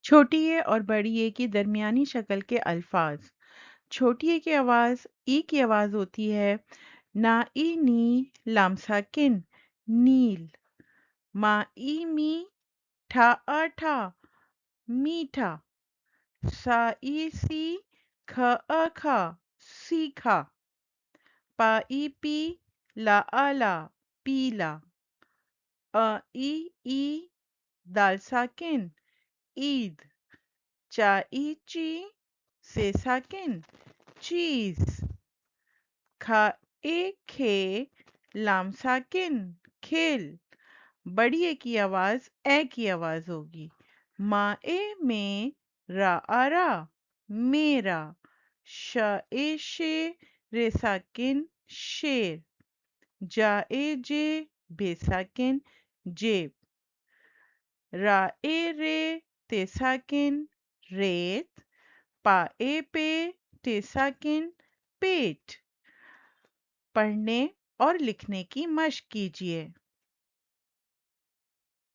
چھوٹی اے اور بڑی اے کی درمیانی شکل کے الفاظ۔ چھوٹی اے کی آواز ای کی آواز ہوتی ہے۔ نا ای نی لام ساکن نیل۔ ما ای می ٹھا آ ٹھا میٹھا۔ سا ای سی کھ آ کھا سیکھا۔ پا ای پی لا آ لا پیلا۔ ای ای دال ساکن عید۔ چا ای چی سے ساکن چیز۔ کھا اے کھے لام ساکن کھیل۔ بڑی اے کی آواز اے کی آواز ہوگی۔ ما اے میں را آرا میرا۔ شا اے شے رے ساکن شیر۔ جا اے جے بے ساکن جیب۔ را اے رے تے ساکن ریت۔ پا اے پے ٹے ساکن پیٹ۔ پڑھنے اور لکھنے کی مشق کیجیے۔